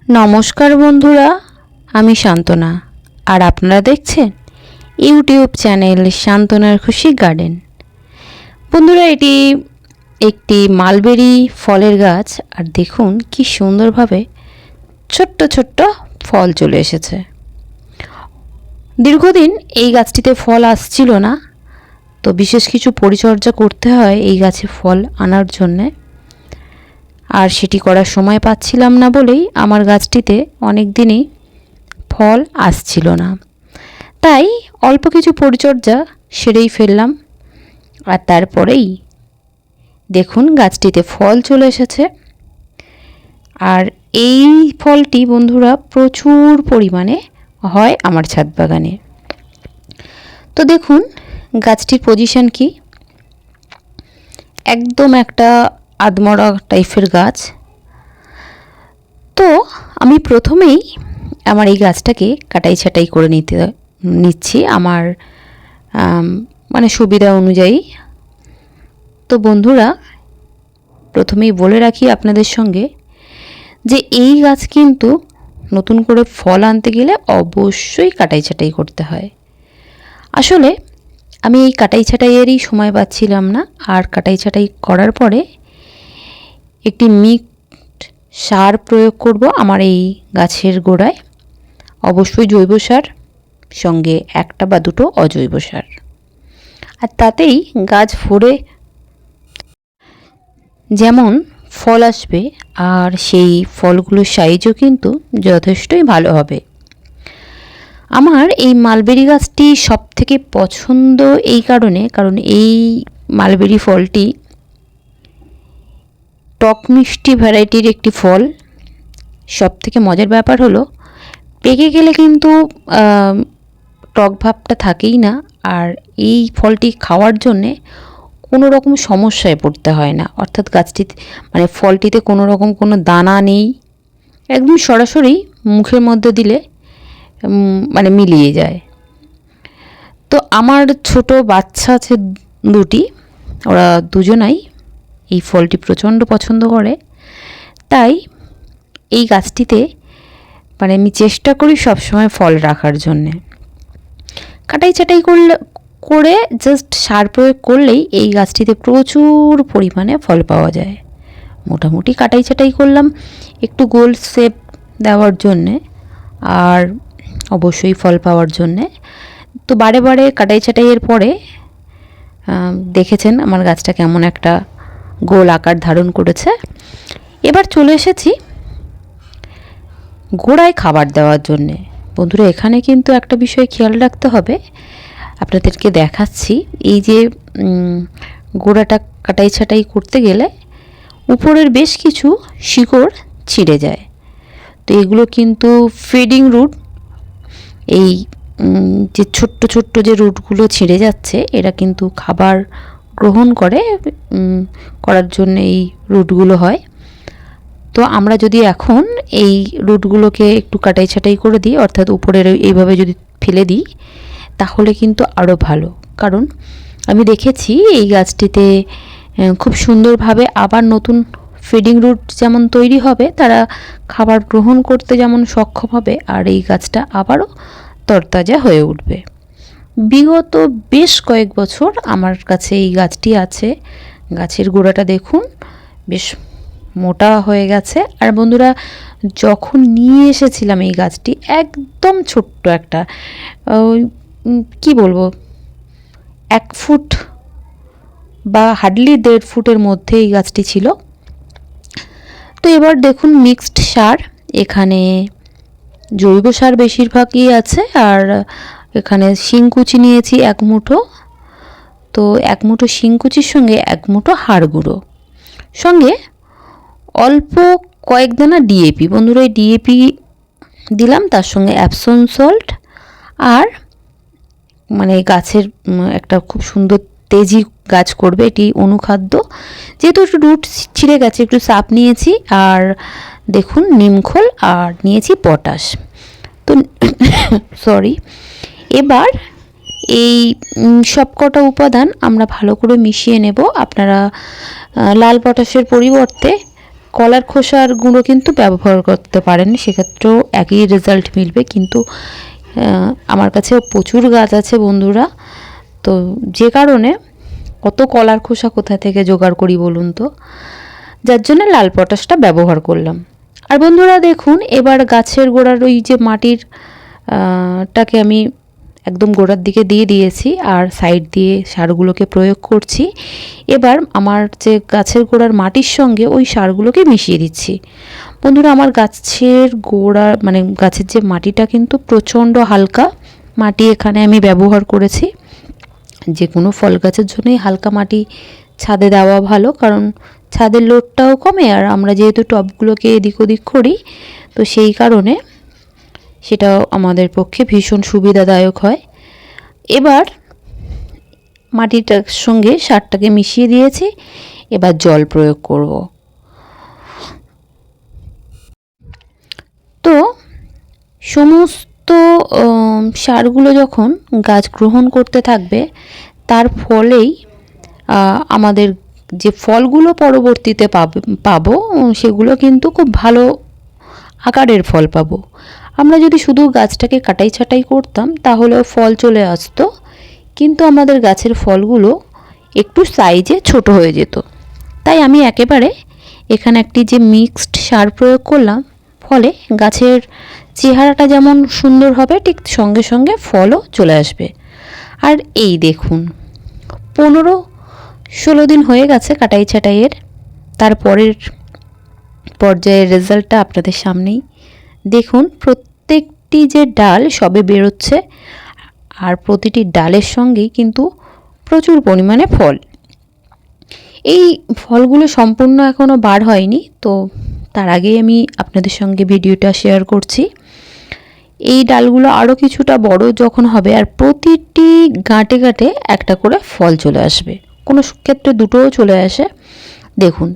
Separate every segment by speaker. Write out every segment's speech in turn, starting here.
Speaker 1: নমস্কার বন্ধুরা, আমি শান্তনা আর আপনারা দেখছেন ইউটিউব চ্যানেল শান্তনার খুশি গার্ডেন। বন্ধুরা, এটি একটি মালবেরি ফলের গাছ আর দেখুন কি সুন্দরভাবে ছোট্ট ছোট্ট ফল চলে এসেছে। দীর্ঘদিন এই গাছটিতে ফল আসছিল না, তো বিশেষ কিছু পরিচর্যা করতে হয় এই গাছে ফল আনার জন্যে, আর সেটি করার সময় পাচ্ছিলাম না বলেই আমার গাছটিতে অনেক দিনই ফল আসছিল না। তাই অল্প কিছু পরিচর্যা সেরেই ফেললাম, আর তারপরেই দেখুন গাছটিতে ফল চলে এসেছে। আর এই ফলটি বন্ধুরা প্রচুর পরিমাণে হয় আমার ছাদ বাগানে। তো দেখুন গাছটির পজিশন কি, একদম একটা আদমরা টাইপের গাছ। তো আমি প্রথমেই আমার এই গাছটাকে কাটাই ছাটাই করে নিচ্ছি আমার মানে সুবিধা অনুযায়ী। তো বন্ধুরা, প্রথমেই বলে রাখি আপনাদের সঙ্গে যে এই গাছ কিন্তু নতুন করে ফল আনতে গেলে অবশ্যই কাটাই ছাটাই করতে হয়। আসলে আমি এই কাটাই ছাটাইয়েরই সময় পাচ্ছিলাম না, আর কাটাই ছাটাই করার পরে একটি মিক্সড সার প্রয়োগ করব আমার এই গাছের গোড়ায়, অবশ্যই জৈব সার, সঙ্গে একটা বা দুটো অজৈব সার। আর তাতেই গাছ ভরে যেমন ফল আসবে, আর সেই ফলগুলোর সাইজও কিন্তু যথেষ্টই ভালো হবে। আমার এই মালবেরি গাছটি সবথেকে পছন্দ এই কারণ এই মালবেরি ফলটি টক মিষ্টি ভ্যারাইটির একটি ফল। সবথেকে মজার ব্যাপার হলো পেকে গেলে কিন্তু টক ভাবটা থাকেই না, আর এই ফলটি খাওয়ার জন্যে কোনো রকম সমস্যায় পড়তে হয় না। অর্থাৎ গাছটিতে মানে ফলটিতে কোনো রকম কোনো দানা নেই, একদম সরাসরি মুখের মধ্যে দিলে মানে মিলিয়ে যায়। তো আমার ছোট বাচ্চা আছে দুটি, ওরা দুজনাই এই ফলটি প্রচণ্ড পছন্দ করে। তাই এই গাছটিতে মানে আমি চেষ্টা করি সবসময় ফল রাখার জন্যে। কাটাই ছাটাই করে জাস্ট সার প্রয়োগ করলেই এই গাছটিতে প্রচুর পরিমাণে ফল পাওয়া যায়। মোটামুটি কাটাই ছাটাই করলাম একটু গোল শেপ দেওয়ার জন্যে, আর অবশ্যই ফল পাওয়ার জন্যে। তো বারে বারে কাটাই ছাটাইয়ের পরে দেখেছেন আমার গাছটা কেমন একটা গোল আকার ধারণ করেছে। এবার চলে এসেছি গোড়ায় খাবার দেওয়ার জন্যে। বন্ধুরা, এখানে কিন্তু একটা বিষয় খেয়াল রাখতে হবে, আপনাদেরকে দেখাচ্ছি। এই যে গোড়াটা কাটাই ছাটাই করতে গেলে উপরের বেশ কিছু শিকড় ছিঁড়ে যায়। তো এগুলো কিন্তু ফিডিং রুট। এই যে ছোট্ট ছোট্ট যে রুটগুলো ছিঁড়ে যাচ্ছে, এরা কিন্তু খাবার গ্রহণ করার জন্য এই রুটগুলো হয়। তো আমরা যদি এখন এই রুটগুলোকে একটু কাটাই ছাটাই করে দিই, অর্থাৎ উপরের এইভাবে যদি ফেলে দিই, তাহলে কিন্তু আরও ভালো। কারণ আমি দেখেছি এই গাছটিতে খুব সুন্দরভাবে আবার নতুন ফিডিং রুট যেমন তৈরি হবে, তারা খাবার গ্রহণ করতে যেমন সক্ষম হবে, আর এই গাছটা আবারও তরতাজা হয়ে উঠবে। বিগত বেশ কয়েক বছর আমার কাছে এই গাছটি আছে। গাছের গোড়াটা দেখুন বেশ মোটা হয়ে গেছে। আর বন্ধুরা, যখন নিয়ে এসেছিলাম এই গাছটি একদম ছোট্ট একটা কি বলবো 1 ফুট বা হার্ডলি 1.5 ফুটের মধ্যে এই গাছটি ছিল। তো এবার দেখুন মিক্সড সার, এখানে জৈব সার বেশিরভাগই আছে, আর এখানে শিংকুচি নিয়েছি 1 মুঠো। তো 1 মুঠো শিংকুচির সঙ্গে 1 মুঠো হাড় গুঁড়ো, সঙ্গে অল্প কয়েক দানা ডিএপি। বন্ধুরা, এই ডিএপি দিলাম, তার সঙ্গে অ্যাপসন সল্ট, আর মানে গাছের একটা খুব সুন্দর তেজি গাছ করবে এটি অনুখাদ্য। যেহেতু একটু রুট ছিঁড়ে গেছে, একটু সাপ নিয়েছি, আর দেখুন নিমখোল, আর নিয়েছি পটাশ। তো সরি, এবার এই সবকটা উপাদান আমরা ভালো করে মিশিয়ে নেব। আপনারা লাল পটাশের পরিবর্তে কলার খোসার গুঁড়ো কিন্তু ব্যবহার করতে পারেন, সেক্ষেত্রেও একই রেজাল্ট মিলবে। কিন্তু আমার কাছে প্রচুর গাছ আছে বন্ধুরা, তো যে কারণে অত কলার খোসা কোথা থেকে জোগাড় করি বলুন তো, যার জন্য লাল পটাশটা ব্যবহার করলাম। আর বন্ধুরা দেখুন, এবার গাছের গোড়ার ওই যে মাটির টাকে আমি একদম গোড়ার দিকে দিয়ে দিয়েছি আর সাইড দিয়ে সারগুলোকে প্রয়োগ করছি। এবার আমার যে গাছের গোড়ার মাটির সঙ্গে ওই সারগুলোকে মিশিয়ে দিচ্ছি। বন্ধুরা, আমার গাছের গোড়া মানে গাছের যে মাটিটা কিন্তু প্রচণ্ড হালকা মাটি এখানে আমি ব্যবহার করেছি। যে কোনো ফল গাছের জন্যই হালকা মাটি ছাদে দেওয়া ভালো, কারণ ছাদের লোডটাও কমে, আর আমরা যেহেতু টবগুলোকে এদিক ওদিক করি তো সেই কারণে সেটাও আমাদের পক্ষে ভীষণ সুবিধাদায়ক হয়। এবার মাটিটার সঙ্গে সারটাকে মিশিয়ে দিয়েছি, এবার জল প্রয়োগ করব। তো সমস্ত সারগুলো যখন গাছ গ্রহণ করতে থাকবে, তার ফলেই আমাদের যে ফলগুলো পরবর্তীতে পাবো সেগুলো কিন্তু খুব ভালো আকারের ফল পাবো। আমরা যদি শুধু গাছটাকে কাটাই ছাটাই করতাম তাহলেও ফল চলে আসতো, কিন্তু আমাদের গাছের ফলগুলো একটু সাইজে ছোট হয়ে যেত। তাই আমি একেবারে এখানে একটি যে মিক্সড সার প্রয়োগ করলাম, ফলে গাছের চেহারাটা যেমন সুন্দর হবে ঠিক সঙ্গে সঙ্গে ফলও চলে আসবে। আর এই দেখুন, 15-16 দিন হয়ে গেছে কাটাই ছাটাইয়ের, তারপরের পর্যায়ের রেজাল্টটা আপনাদের সামনেই দেখুন। প্রত্যেকটি যে ডাল সবে বেরোচ্ছে, আর প্রতিটি ডালের সঙ্গেই কিন্তু প্রচুর পরিমাণে ফল। এই ফলগুলো সম্পূর্ণ এখনও বার হয়নি, তো তার আগেই আমি আপনাদের সঙ্গে ভিডিওটা শেয়ার করছি। এই ডালগুলো আরও কিছুটা বড় যখন হবে, আর প্রতিটি গাঁটে গাঁটে একটা করে ফল চলে আসবে, কোনো ক্ষেত্রে দুটোও চলে আসে। দেখুন,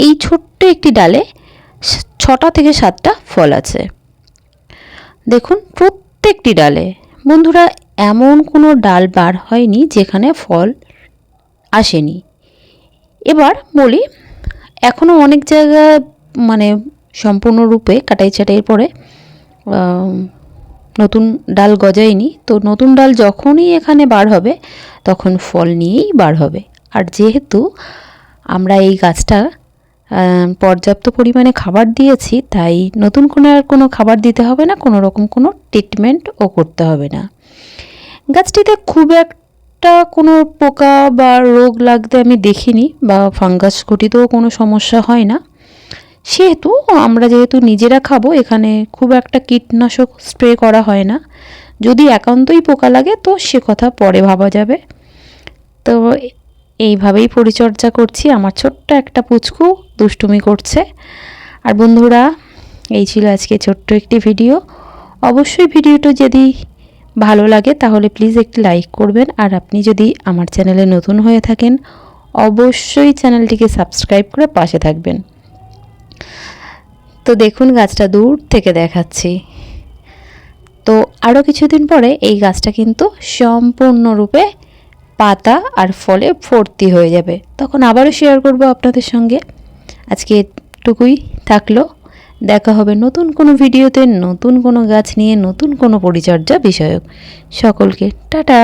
Speaker 1: এই ছোট্ট একটি ডালে 6টা থেকে 7টা ফল আছে। দেখুন, প্রত্যেকটি ডালে বন্ধুরা এমন কোনো ডাল বার হয়নি যেখানে ফল আসেনি। এবার বলি, এখনও অনেক জায়গায় মানে সম্পূর্ণরূপে কাটাই ছাটাইয়ের পরে নতুন ডাল গজায়নি, তো নতুন ডাল যখনই এখানে বার হবে তখন ফল নিয়েই বার হবে। আর যেহেতু আমরা এই গাছটা পর্যাপ্ত পরিমাণে খাবার দিয়েছি, তাই নতুন করে আর কোনো খাবার দিতে হবে না, কোনো রকম কোনো ট্রিটমেন্টও করতে হবে না। গাছটিতে খুব একটা কোনো পোকা বা রোগ লাগতে আমি দেখিনি, বা ফাঙ্গাস ঘটিতও কোনো সমস্যা হয় না। সেহেতু আমরা যেহেতু নিজেরা খাবো, এখানে খুব একটা কীটনাশক স্প্রে করা হয় না। যদি একান্তই পোকা লাগে তো সে কথা পরে ভাবা যাবে। তো এইভাবেই পরিচর্যা করছি। আমার ছোট্ট একটা পুচকু দুষ্টুমি করছে। আর বন্ধুরা, এই ছিল আজকে ছোট্ট একটি ভিডিও। অবশ্যই ভিডিওটা যদি ভালো লাগে তাহলে প্লিজ একটি লাইক করবেন, আর আপনি যদি আমার চ্যানেলে নতুন হয়ে থাকেন অবশ্যই চ্যানেলটিকে সাবস্ক্রাইব করে পাশে থাকবেন। তো দেখুন, গাছটা দূর থেকে দেখাচ্ছি। তো আরও কিছুদিন পরে এই গাছটা কিন্তু সম্পূর্ণরূপে পাতা আর ফলে ভর্তি হয়ে যাবে, তখন আবারও শেয়ার করব আপনাদের সঙ্গে। আজকে এটুকুই থাকলো, দেখা হবে নতুন কোনো ভিডিওতে, নতুন কোনো গাছ নিয়ে, নতুন কোনো পরিচর্যা বিষয়ক। সকলকে টাটা।